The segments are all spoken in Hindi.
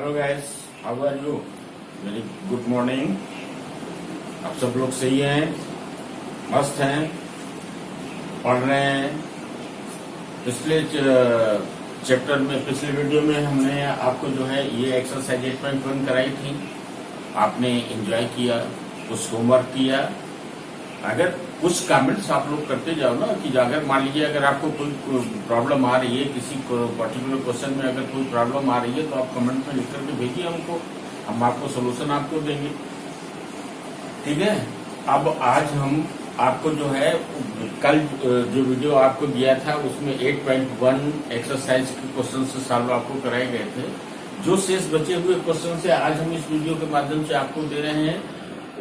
Hello guys, how are you? Very good morning. आप सब लोग सही हैं, मस्त हैं, पढ़ रहे हैं। पिछले चैप्टर में, पिछले वीडियो में हमने आपको जो है ये एक्सरसाइज 8.1 कराई थी। आपने एंजॉय किया, कुछ होमवर्क किया। अगर कुछ कमेंट्स आप लोग करते जाओ ना, कि अगर मान लीजिए अगर आपको कोई प्रॉब्लम आ रही है, किसी पर्टिकुलर क्वेश्चन में अगर कोई प्रॉब्लम आ रही है, तो आप कमेंट में लिख करके भेजिए हमको, हम आपको सोल्यूशन आपको देंगे। ठीक है। अब आज हम आपको जो है कल जो वीडियो आपको दिया था उसमें 8.1 एक्सरसाइज के क्वेश्चन से सॉल्व आपको कराए गए थे। जो शेष बचे हुए क्वेश्चन से आज हम इस वीडियो के माध्यम से आपको दे रहे हैं।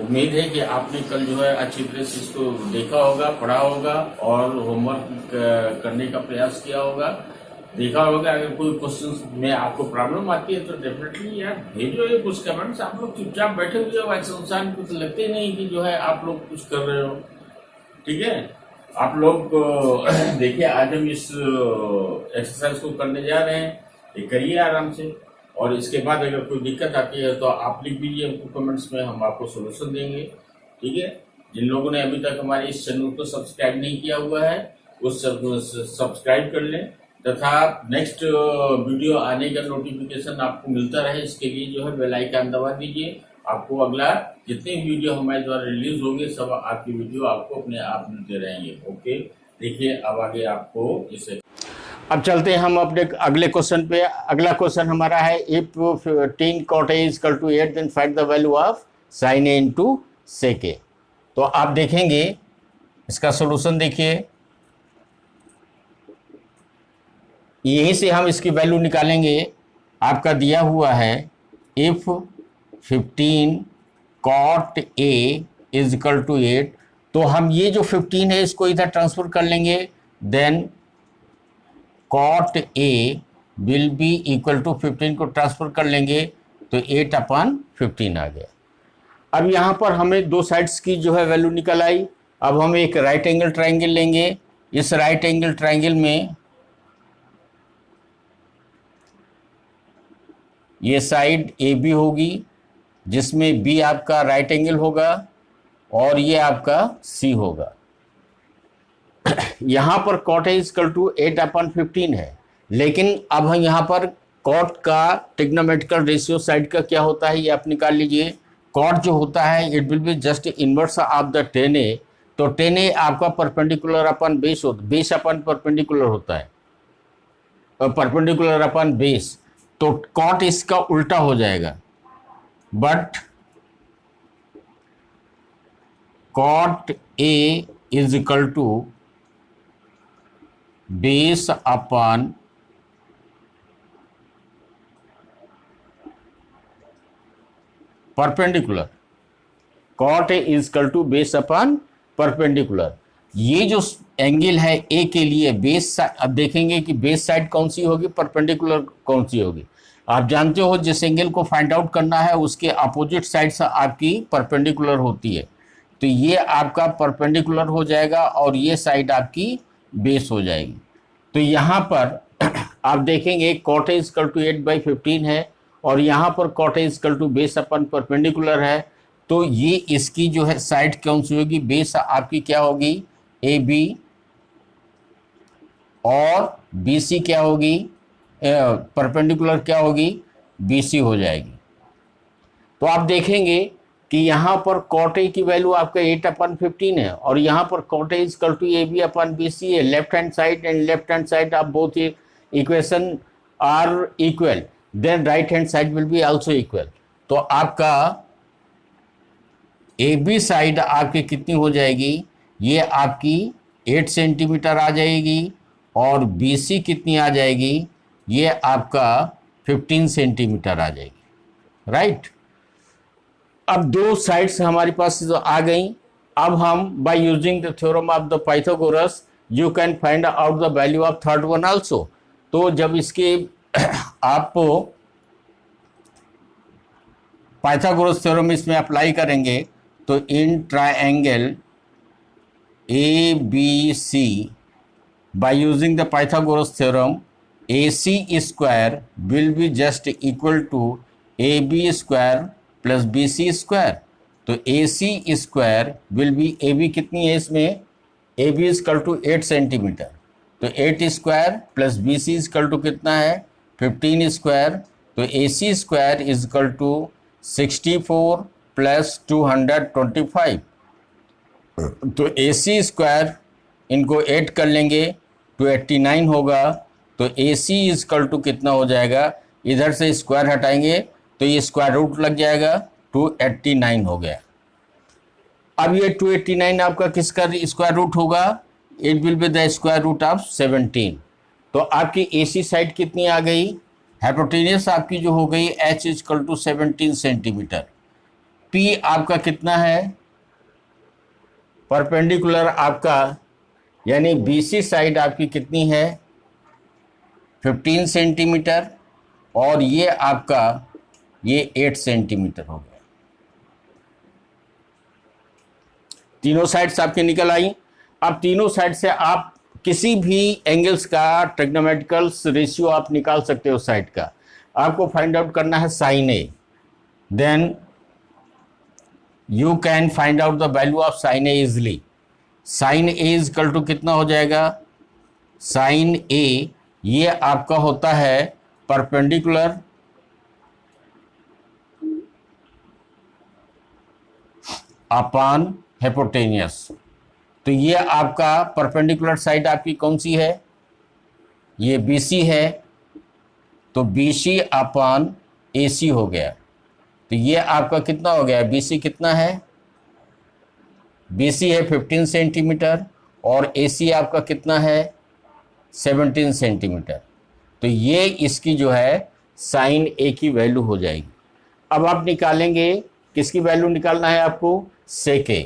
उम्मीद है कि आपने कल जो है अच्छी तरह से इसको देखा होगा, पढ़ा होगा और होमवर्क करने का प्रयास किया होगा, देखा होगा। अगर कोई क्वेश्चन में आपको प्रॉब्लम आती है तो डेफिनेटली यार भेजो ये कुछ कमेंट्स। आप लोग चुपचाप बैठे हुए हो, ऐसे इंसान को तो लगते ही नहीं कि जो है आप लोग कुछ कर रहे हो। ठीक है। आप लोग देखिए, आज हम इस एक्सरसाइज को करने जा रहे हैं। ये करिए आराम से, और इसके बाद अगर कोई दिक्कत आती है तो आप लिख दीजिए हमको कमेंट्स में, हम आपको सोल्यूशन देंगे। ठीक है। जिन लोगों ने अभी तक हमारे इस चैनल को सब्सक्राइब नहीं किया हुआ है, उस सब्सक्राइब कर लें, तथा नेक्स्ट वीडियो आने का नोटिफिकेशन आपको मिलता रहे, इसके लिए जो है बेल आइकन दबा दीजिए। आपको अगला जितने वीडियो हमारे द्वारा रिलीज होंगे सब आपकी वीडियो आपको अपने आप मिलते रहेंगे। ओके, देखिए अब आगे आपको इसे। अब चलते हैं हम अपने अगले क्वेश्चन पे। अगला क्वेश्चन हमारा है, if 15 cot A equal to 8 then find the value of sin A into sec A। तो आप देखेंगे इसका सॉल्यूशन, देखिए यहीं से हम इसकी वैल्यू निकालेंगे। आपका दिया हुआ है if 15 cot A is equal to 8, तो हम ये जो 15 है इसको इधर ट्रांसफर कर लेंगे। Then cot A will be equal to 15 को ट्रांसफर कर लेंगे तो 8/15 आ गया। अब यहाँ पर हमें दो साइड्स की जो है वैल्यू निकल आई। अब हम एक राइट एंगल ट्राइंगल लेंगे। इस राइट एंगल ट्राइंगल में ये साइड AB होगी, जिसमें B आपका राइट एंगल होगा और ये आपका C होगा। यहाँ पर cot A इक्वल टू 8/15 है, लेकिन अब हम यहाँ पर cot का ट्रिग्नोमेट्रिकल रेशियो साइड का क्या होता है ये आप निकाल लीजिए। cot जो होता है it will be just inverse of the tan A। तो tan A आपका परपेंडिकुलर अपन बेस होता है, बेस अपन परपेंडिकुलर होता है, परपेंडिकुलर अपन बेस। तो cot इसका उल्टा हो जाएगा, but cot A is equal to base upon perpendicular. cot A is equal to base upon perpendicular. ये जो एंगल है ए के लिए बेस, अब देखेंगे कि बेस साइड कौन सी होगी, परपेंडिकुलर कौन सी होगी। आप जानते हो जिस एंगल को फाइंड आउट करना है उसके अपोजिट साइड से आपकी परपेंडिकुलर होती है, तो ये आपका परपेंडिकुलर हो जाएगा और ये साइड आपकी बेस हो जाएगी। तो यहाँ पर आप देखेंगे cot A इक्वल टू 8/15 है और यहाँ पर cot A equal to base upon perpendicular है। तो ये इसकी जो है साइड कौन सी होगी, बेस आपकी क्या होगी, AB, और BC क्या होगी, परपेंडिकुलर क्या होगी, BC हो जाएगी। तो आप देखेंगे कि यहाँ पर cot A की वैल्यू आपका 8/15 है और यहाँ पर cot A equal to AB/BC है। Left hand side and left hand side of both equation are equal, then right hand side will be also equal. तो आपका AB साइड आपकी कितनी हो जाएगी, ये आपकी 8 सेंटीमीटर आ जाएगी और BC कितनी आ जाएगी, ये आपका 15 सेंटीमीटर आ जाएगी। राइट। अब दो साइड्स हमारे पास जो आ गई। अब हम bye using the theorem of the Pythagoras you can find out the value of third one also. तो जब इसके आप पाइथागोरस थ्योरम इसमें अप्लाई करेंगे तो in triangle ABC by using the Pythagoras theorem AC square will be just equal to A B square plus B C square, तो A C square will be, A B कितनी है इसमें, A B equal to 8 centimetre, तो 8 square plus B C equal to कितना है 15 स्क्वायर, तो A C square equal to 64 प्लस 225, तो ए सी स्क्वायर इनको ऐड कर लेंगे तो 89 होगा, तो ए सी इजकल टू कितना हो जाएगा, इधर से स्क्वायर हटाएंगे तो ये स्क्वायर रूट लग जाएगा, 289 हो गया। अब ये 289 आपका किसका स्क्वायर रूट होगा, it will be the square root of 17। तो आपकी ए सी साइड कितनी आ गई, हाइपोटेनियस आपकी जो हो गई h is equal to 17 centimetre, p आपका कितना है, परपेंडिकुलर आपका यानी बी सी साइड आपकी कितनी है 15 सेंटीमीटर, और ये आपका ये 8 सेंटीमीटर हो गया। तीनों साइड्स आपके निकल आई। अब तीनों साइड से आप किसी भी एंगल्स का ट्रिग्नोमेट्रिकल रेशियो आप निकाल सकते हो साइड का। आपको फाइंड आउट करना है sine A, then you can find out the value of sine A easily. Sine A is equal to कितना हो जाएगा, साइन ए ये आपका होता है परपेंडिकुलर अपॉन हाइपोटेनियस। तो ये आपका परपेंडिकुलर साइड आपकी कौन सी है, ये BC है, तो BC अपॉन AC हो गया। तो ये आपका कितना हो गया, BC कितना है, BC है 15 सेंटीमीटर और AC आपका कितना है 17 सेंटीमीटर। तो ये इसकी जो है साइन A की वैल्यू हो जाएगी। अब आप निकालेंगे, किसकी वैल्यू निकालना है आपको, सेक A।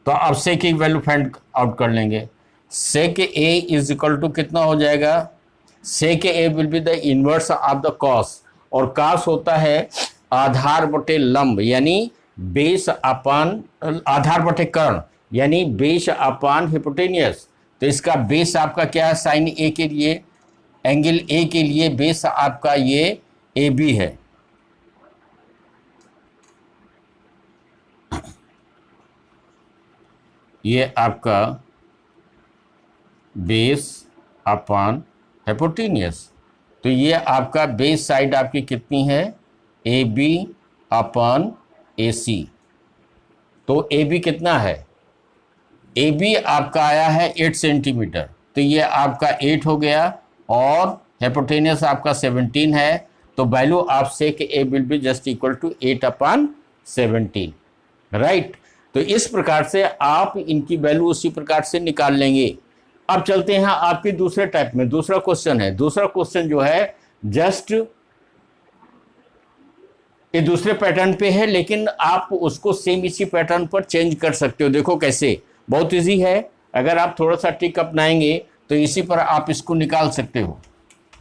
तो आप सेक की वैल्यू फाइंड आउट कर लेंगे। सेक A इज इक्वल टू कितना हो जाएगा, सेक A will be the inverse of the cos, और कॉस होता है आधार बटे लंब यानी बेस अपान, आधार बटे कर्ण यानी बेस अपान हिपोटेनियस। तो इसका बेस आपका क्या है, साइन A के लिए, एंगल A के लिए बेस आपका ये AB है। ये आपका बेस अपॉन हाइपोटेनियस। तो ये आपका बेस साइड आपकी कितनी है, AB अपॉन AC। तो AB कितना है, AB आपका आया है 8 सेंटीमीटर, तो ये आपका 8 हो गया, और हाइपोटेनियस आपका 17 है, तो value of sec A will be just equal to 8 upon 17, right. तो इस प्रकार से आप इनकी वैल्यू उसी प्रकार से निकाल लेंगे। अब चलते हैं आपके दूसरे टाइप में, दूसरा क्वेश्चन है। दूसरा क्वेश्चन जो है जस्ट ये दूसरे पैटर्न पे है, लेकिन आप उसको सेम इसी पैटर्न पर चेंज कर सकते हो। देखो कैसे, बहुत इजी है। अगर आप थोड़ा सा ट्रिक अपनाएंगे तो इसी पर आप इसको निकाल सकते हो।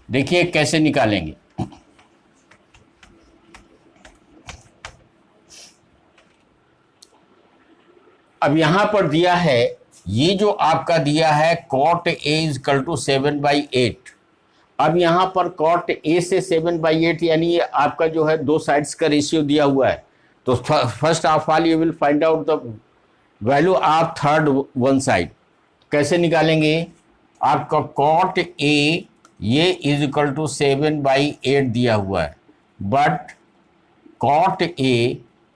देखिए कैसे निकालेंगे। अब यहां पर दिया है, ये जो आपका दिया है cot A इजकल टू 7/8। अब यहां पर cot A से 7/8 यानी ये आपका जो है दो साइड्स का रेशियो दिया हुआ है। तो first of all you will find out the value of third one side. कैसे निकालेंगे, आपका cot A ये इज इक्वल टू 7/8 दिया हुआ है, बट cot A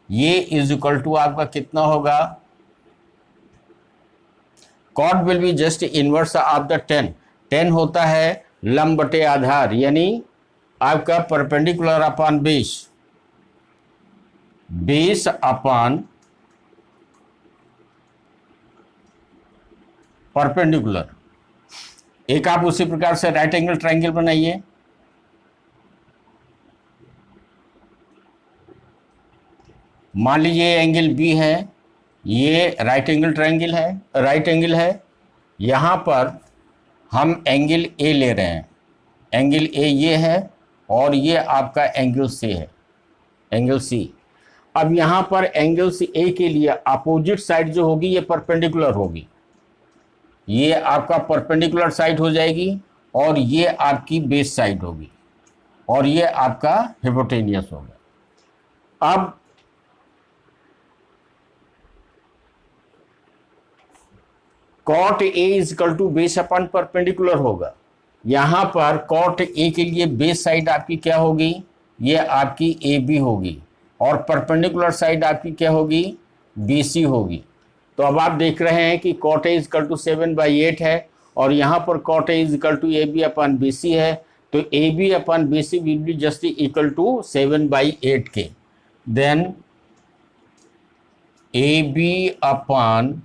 ये इज इक्वल टू आपका कितना होगा, cot will be just inverse of the 10। 10 होता है लंब बटे आधार, यानी आपका perpendicular upon base, base upon perpendicular. एक आप उसी प्रकार से राइट एंगल ट्रायंगल बनाइए। मान लीजिए एंगल बी है, ये राइट एंगल ट्रायंगल है, राइट एंगल है। यहाँ पर हम एंगल ए ले रहे हैं, एंगल ए ये है, और ये आपका एंगल सी है, एंगल सी। अब यहाँ पर एंगल सी ए के लिए अपोजिट साइड जो होगी ये परपेंडिकुलर होगी, ये आपका परपेंडिकुलर साइड हो जाएगी, और ये आपकी बेस साइड होगी। और ये आपका हिपोटेनियस होगा। अब cot A is equal to base upon perpendicular होगा। यहां पर कॉट ए के लिए बेस साइड आपकी क्या होगी, ये आपकी ए बी होगी, और परपेंडिकुलर साइड आपकी क्या होगी, बी सी होगी। तो अब आप देख रहे हैं कि cot A is equal to 7/8 है, और यहाँ पर cot A is equal to A B upon B C है, तो A B upon B C will be just equal to 7/8 के। Then A B upon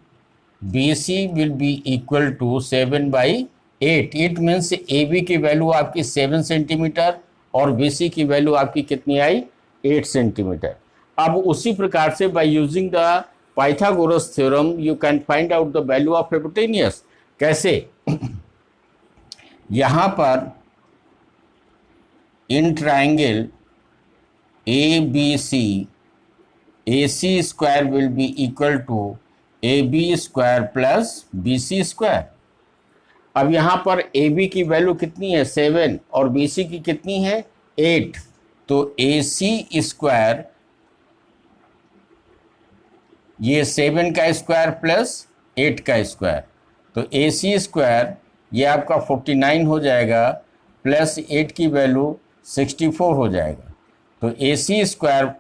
BC will be equal to 7/8। It means A B की वैल्यू आपकी 7 सेंटीमीटर और BC की वैल्यू आपकी कितनी आई, 8 सेंटीमीटर। अब उसी प्रकार से by using the Pythagoras theorem you can find out the value of hypotenuse. कैसे, यहां पर in triangle ABC AC square will be equal to AB square plus BC square. अब यहां पर AB की वैल्यू कितनी है, 7, और BC की कितनी है, 8। तो AC स्क्वायर ये 7 का स्क्वायर प्लस 8 का स्क्वायर, तो AC स्क्वायर ये आपका 49 हो जाएगा, प्लस 8 की वैल्यू 64 हो जाएगा। तो AC स्क्वायर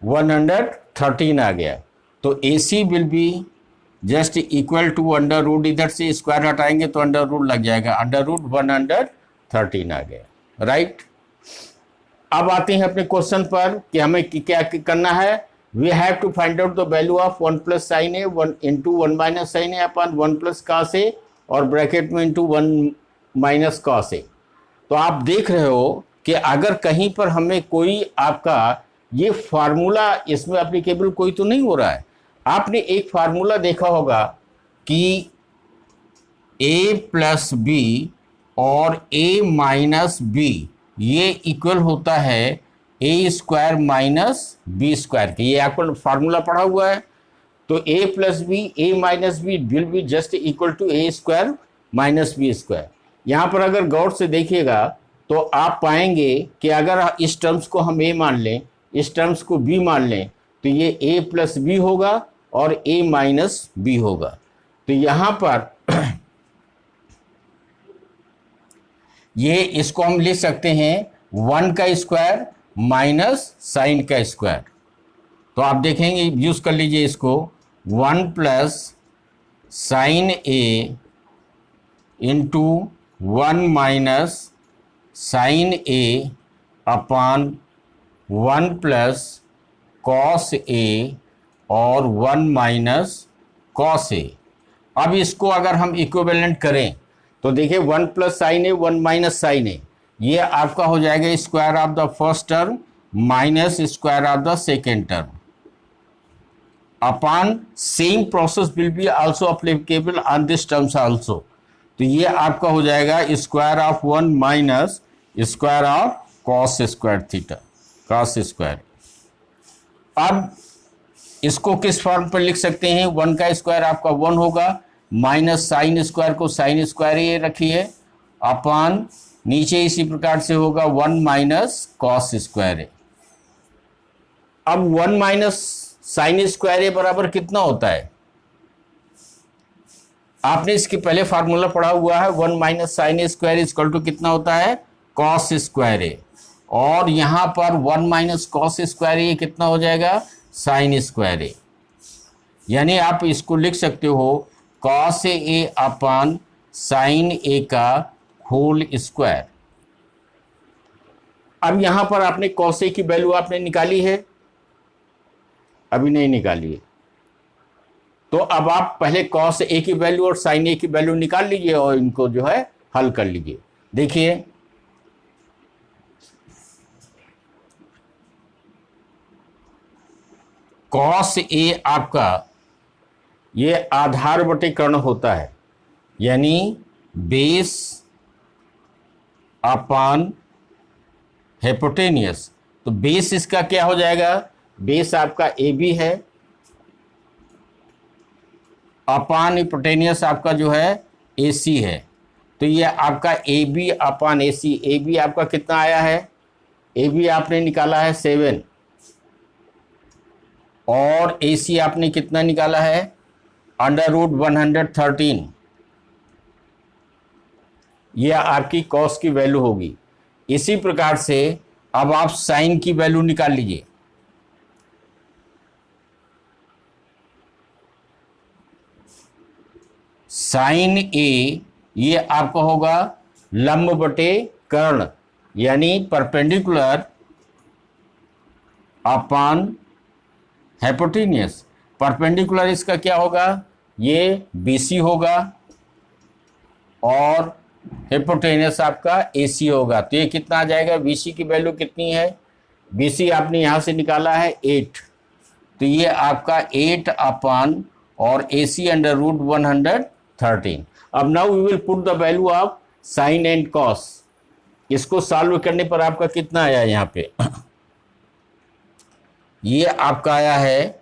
113 आ गया। तो AC will be just equal to under root, इधर से स्क्वायर हटाएंगे तो अंडर रूट लग जाएगा, अंडर रूट 113 आ गया, राइट। अब आते हैं अपने क्वेश्चन पर कि हमें क्या करना है। We have to find out the value of 1 plus sine A 1 into 1 minus sine A upon 1 plus cos A, और ब्रैकेट में इंटू 1 माइनस कॉस ए। तो आप देख रहे हो कि अगर कहीं पर हमें कोई आपका ये फार्मूला इसमें एप्लीकेबल कोई तो नहीं हो रहा है। आपने एक फार्मूला देखा होगा कि a प्लस बी और a माइनस बी ये इक्वल होता है a square minus B square के। ये आपको फार्मूला पढ़ा हुआ है। तो a plus B a minus B will be just equal to a square minus B square. यहाँ पर अगर गौर से देखिएगा तो आप पाएंगे कि अगर इस टर्म्स को हम a मान लें, इस टर्म्स को b मान लें, तो ये a प्लस बी होगा और a माइनस बी होगा। तो यहाँ पर ये इसको हम लिख सकते हैं 1 का स्क्वायर माइनस साइन का स्क्वायर। तो आप देखेंगे, यूज कर लीजिए इसको, 1 plus sine A into 1 minus sine A upon 1 plus cos A और 1 माइनस कॉस ए। अब इसको अगर हम इक्विवेलेंट करें तो देखिए 1 plus sine A 1 minus sine ए, ये आपका हो जाएगा square of the first term minus square of the second term upon same process will be also applicable on this terms also. तो ये आपका हो जाएगा square of 1 minus square of cos square theta, cos square. अब इसको किस फॉर्म पर लिख सकते हैं, 1 का स्क्वायर आपका 1 होगा, माइनस साइन स्क्वायर को साइन स्क्वायर ये रखिए, अपान नीचे इसी प्रकार से होगा 1 माइनस कॉस स्क्वायर है। अब 1 माइनस साइन स्क्वायर ए बराबर कितना होता है, आपने इसके पहले फार्मूला पढ़ा हुआ है, 1 minus sine square equal to कितना होता है, कॉस स्क्वायर ए, और यहां पर 1 माइनस कॉस स्क्वायर ए कितना हो जाएगा, साइन स्क्वायर ए। यानी आप इसको लिख सकते हो कॉस ए अपान साइन ए का होल स्क्वायर। अब यहां पर आपने कॉस ए की वैल्यू आपने निकाली है, अभी नहीं निकाली है, तो अब आप पहले कॉस ए की वैल्यू और साइन ए की वैल्यू निकाल लीजिए और इनको जो है हल कर लीजिए। देखिए कॉस ए आपका ये आधार बटे कर्ण होता है, यानी बेस अपान हिपोटेनियस। तो बेस इसका क्या हो जाएगा, बेस आपका ए बी है, अपान हिपोटेनियस आपका जो है AC है। तो ये आपका AB अपान AC, AB आपका कितना आया है, AB आपने निकाला है 7 और AC आपने कितना निकाला है √113। ये आपकी कॉस की वैल्यू होगी। इसी प्रकार से अब आप साइन की वैल्यू निकाल लीजिए। साइन ए ये आपका होगा लंब बटे कर्ण, यानी परपेंडिकुलर अपान हाइपोटेन्यूस। परपेंडिकुलर इसका क्या होगा, ये BC होगा और हाइपोटेन्यूस आपका AC होगा। तो ये कितना आ जाएगा, BC की वैल्यू कितनी है, BC आपने यहां से निकाला है 8, तो ये आपका 8 अपान और AC √113। अब now we will put the value of sine and cos. इसको सॉल्व करने पर आपका कितना आया यहाँ पे ये आपका आया है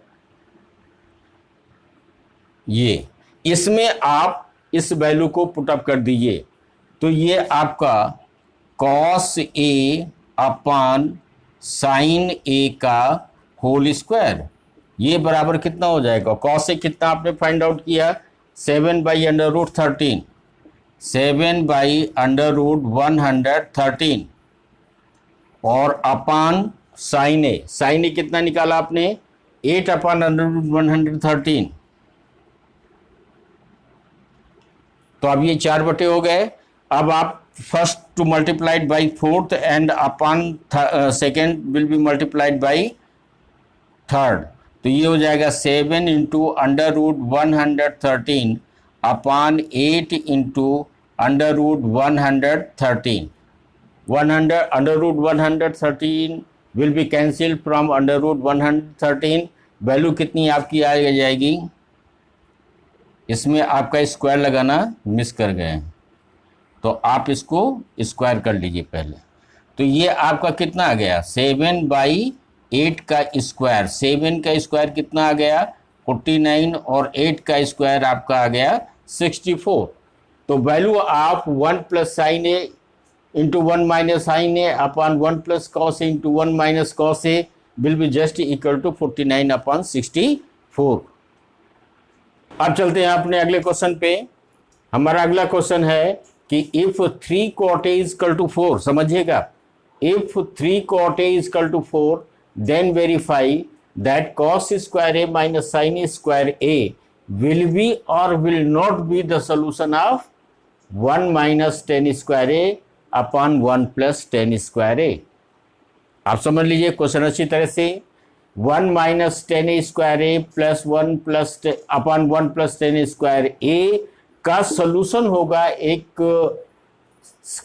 ये, इसमें आप इस वैल्यू को पुटअप कर दीजिए। तो ये आपका cos A upon sine A का होल स्क्वायर, ये बराबर कितना हो जाएगा, कॉस A कितना आपने फाइंड आउट किया 7/√13, 7/√113 और upon sine A, sine A कितना निकाला आपने 8/√113। तो अब ये 4 हो गए। अब आप first two multiplied by fourth and upon second will be multiplied by third. तो ये हो जाएगा 7 × √113 अपान 8 × √113। √113 will be cancel from √113। Value कितनी आपकी आ जाएगी, इसमें आपका स्क्वायर लगाना मिस कर गए, तो आप इसको स्क्वायर कर लीजिए पहले। तो ये आपका कितना आ गया 7/8 का स्क्वायर, 7 का स्क्वायर कितना आ गया 49 और 8 का स्क्वायर आपका आ गया 64। तो value of 1 + sin A × 1 - sin A upon 1 + cos A × 1 - cos A will be just equal to 49/64। अब चलते हैं अपने अगले क्वेश्चन पे। हमारा अगला क्वेश्चन है कि इफ 3 cot A = 4, समझिएगा, if 3 cot A = 4 then verify that cos square A minus sin square A will be or will not be the solution of 1 - tan square A upon 1 + tan square A। आप समझ लीजिए क्वेश्चन अच्छी तरह से। 1 - tan square A + 1 + upon 1 + tan square A का सोल्यूशन होगा एक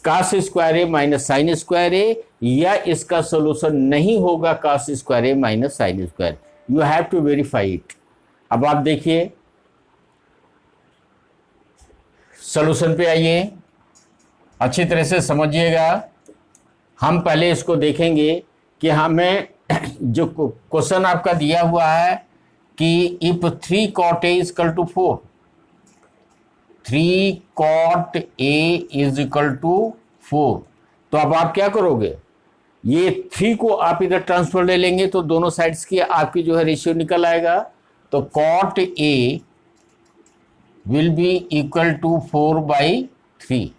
cos square A minus sin square A, या इसका सोल्यूशन नहीं होगा cos square A minus sin square। You have to verify it. अब आप देखिए सोल्यूशन पे आइए, अच्छी तरह से समझिएगा। हम पहले इसको देखेंगे कि हमें जो क्वेश्चन आपका दिया हुआ है कि if 3 cot A = 4, 3 cot A = 4, तो अब आप क्या करोगे, ये 3 को आप इधर ट्रांसफर ले लेंगे तो दोनों साइड्स की आपकी जो है रेशियो निकल आएगा। तो cot A will be equal to 4/3।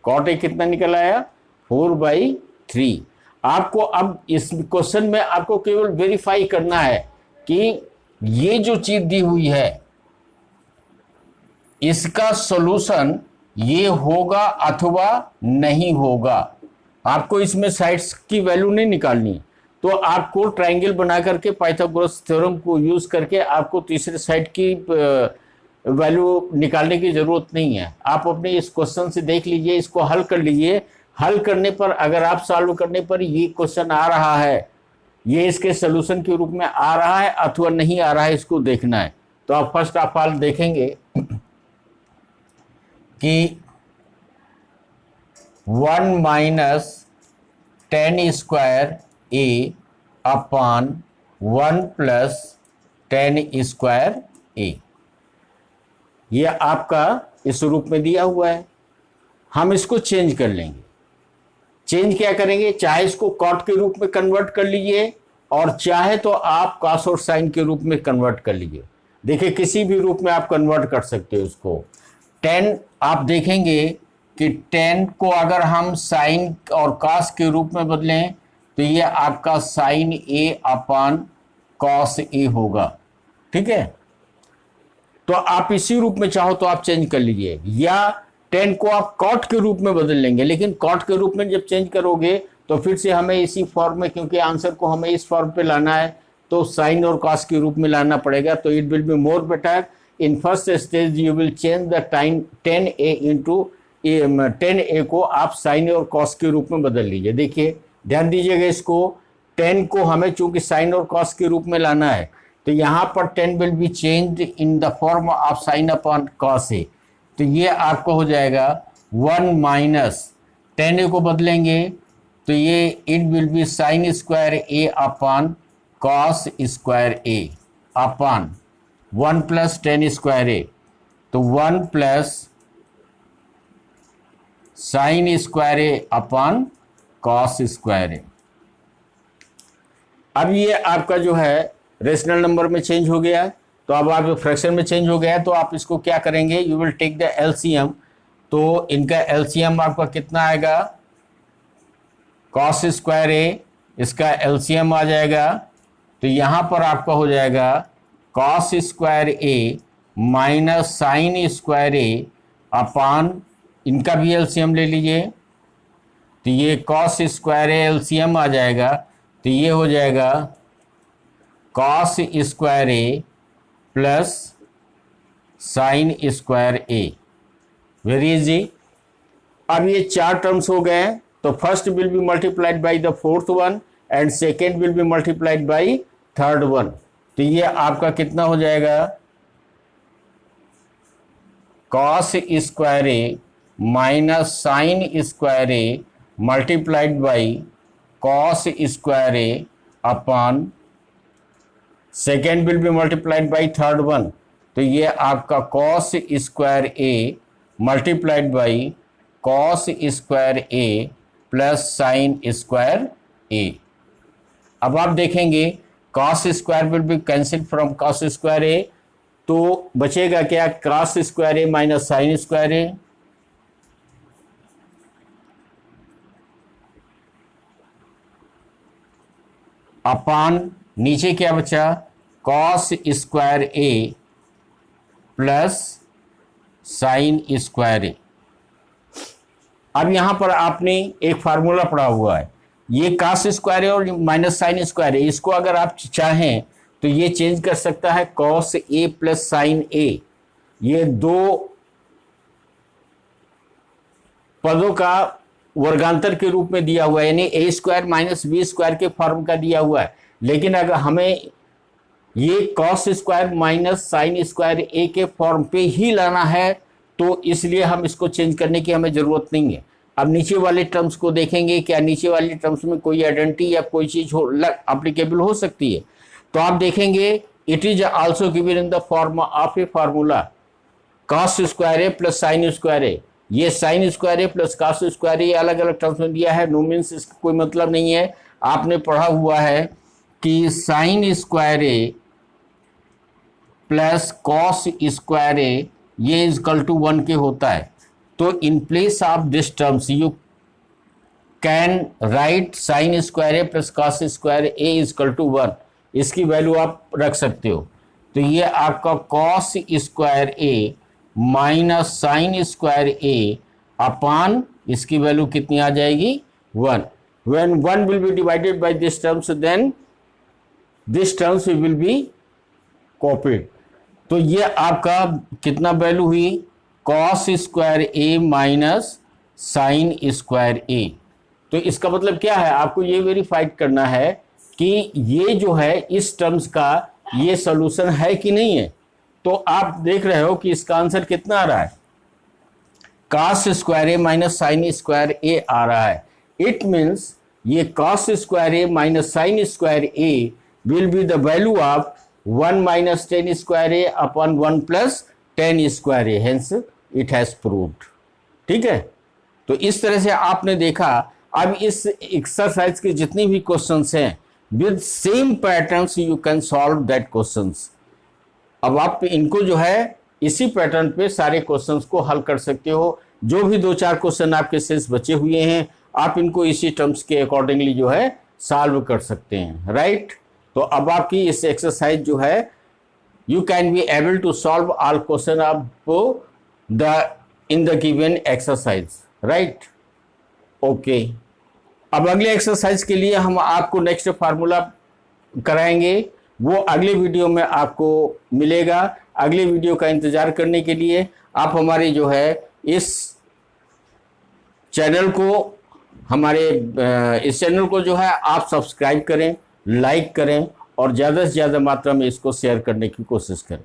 cot A कितना निकल आया 4/3। आपको अब इस क्वेश्चन में आपको केवल वेरीफाई करना है कि ये जो चीज दी हुई है इसका सॉल्यूशन ये होगा अथवा नहीं होगा। आपको इसमें साइड्स की वैल्यू नहीं निकालनी, तो आपको ट्रायंगल बना करके पाइथागोरस थ्योरम को यूज करके आपको तीसरे साइड की वैल्यू निकालने की जरूरत नहीं है। आप अपने इस क्वेश्चन से देख लीजिए, इसको हल कर लीजिए। हल करने पर अगर आप सॉल्व करने पर ये क्वेश्चन आ रहा है, ये इसके सोल्यूशन के रूप में आ रहा है अथवा नहीं आ रहा है, इसको देखना है। तो आप फर्स्ट ऑफ ऑल देखेंगे कि 1 - tan square A upon 1 + tan square A। ये आपका इस रूप में दिया हुआ है। हम इसको चेंज कर लेंगे। चेंज क्या करेंगे, चाहे इसको कॉट के रूप में कन्वर्ट कर लीजिए और चाहे तो आप कॉस और साइन के रूप में कन्वर्ट कर लीजिए। देखिए किसी भी रूप में आप कन्वर्ट कर सकते हो इसको। 10 आप देखेंगे कि 10 को अगर हम साइन और कॉस के रूप में बदलें तो ये आपका साइन ए अपॉन कॉस ए होगा। ठीक है, तो आप इसी रूप में चाहो तो आप चेंज कर लीजिए, या 10 को आप कॉट के रूप में बदल लेंगे। लेकिन कॉट के रूप में जब चेंज करोगे तो फिर से हमें इसी फॉर्म में, क्योंकि आंसर को हमें इस फॉर्म पे लाना है, तो साइन और कॉस के रूप में लाना पड़ेगा। तो it will be more better in first stage you will change the time 10a into 10a को आप साइन और कॉस के रूप में बदल लीजिए। देखिए ध्यान दीजिएगा, इसको 10 को हमें चूंकि साइन और कॉस के रूप में लाना है, तो यहाँ पर 10 will be change in the form of sine upon cos A. तो ये आपको हो जाएगा 1 माइनस 10a को बदलेंगे तो ये it will be sine square A upon cos square A upon 1 plus 10 square A, तो 1 plus sine square A upon cos square A. अब ये आपका जो है रेशनल नंबर में चेंज हो गया, तो अब आप फ्रैक्शन में चेंज हो गया है, तो आप इसको क्या करेंगे, you will take the LCM. तो इनका एलसीएम आपका कितना आएगा, कॉस स्क्वायर ए, इसका एलसीएम आ जाएगा, तो यहाँ पर आपका हो जाएगा cos square A minus sine square A upon, इनका भी एलसीएम ले लीजिए, तो ये कॉस स्क्वायर ए एलसीएम आ जाएगा, तो ये हो जाएगा cos square A plus sine square A. Very easy. अब ये 4 टर्म्स हो गए, तो first will be multiplied by the fourth one and second will be multiplied by third one. तो ये आपका कितना हो जाएगा, cos square A minus sine square A multiplied by cos square A upon second will be multiplied by third one, तो ये आपका cos square A multiplied by cos square A plus sine square A. अब आप देखेंगे cos square will be cancel from cos square A, तो बचेगा क्या, cos square A minus sine square A, upon नीचे क्या बचा, cos square A plus sine square A. अब यहां पर आपने एक फार्मूला पढ़ा हुआ है, ये कॉस स्क्वायर ए और माइनस साइन स्क्वायर ए, इसको अगर आप चाहें तो ये चेंज कर सकता है कॉस ए प्लस साइन ए। ये दो पदों का वर्गांतर के रूप में दिया हुआ है, यानी A square minus B square के फॉर्म का दिया हुआ है। लेकिन अगर हमें ये cos square minus sine square A के फॉर्म पे ही लाना है, तो इसलिए हम इसको चेंज करने की हमें ज़रूरत नहीं है। अब नीचे वाले टर्म्स को देखेंगे, क्या नीचे वाले टर्म्स में कोई आइडेंटिटी या कोई चीज़ अप्लीकेबल हो सकती है। तो आप देखेंगे it is also given in the form of a formula cos square A plus sine square A. ये sine square A plus cos square A अलग अलग टर्म्स में दिया है, नो मीन्स इसका कोई मतलब नहीं है। आपने पढ़ा हुआ है कि sine square A plus cos square A ये इजकल टू 1 के होता है। तो in place of this terms you can write sine square A plus cos square A is equal to 1, इसकी वैल्यू आप रख सकते हो। तो ये आपका cos square A minus sine square A upon इसकी वैल्यू कितनी आ जाएगी, 1। When 1 will be divided by this terms then this terms will be copied. तो ये आपका कितना वैल्यू हुई, cos square A minus sine square A. तो इसका मतलब क्या है, आपको ये वेरीफाइड करना है कि ये जो है इस टर्म्स का ये सॉल्यूशन है कि नहीं है। तो आप देख रहे हो कि इसका आंसर कितना आ रहा है, cos square A minus sine square ए आ रहा है। इट मीन्स ये cos square A minus sine square A will be the value of 1 minus 10 square A upon 1 plus 10 square A, hence it has proved. ठीक है, तो इस तरह से आपने देखा। अब इस एक्सरसाइज के जितनी भी क्वेश्चंस हैं with same patterns you can solve that questions. अब आप इनको जो है इसी पैटर्न पे सारे क्वेश्चंस को हल कर सकते हो। जो भी 2-4 क्वेश्चन आपके शेष बचे हुए हैं आप इनको इसी टर्म्स के अकॉर्डिंगली जो है सॉल्व कर सकते हैं, राइट। तो अब आपकी इस एक्सरसाइज जो है you can be able to solve all question of the in the given exercise, right? Okay. अब अगले एक्सरसाइज के लिए हम आपको नेक्स्ट फार्मूला कराएंगे, वो अगले वीडियो में आपको मिलेगा। अगले वीडियो का इंतजार करने के लिए आप हमारे जो है इस चैनल को जो है आप सब्सक्राइब करें, लाइक करें और ज़्यादा से ज़्यादा मात्रा में इसको शेयर करने की कोशिश करें।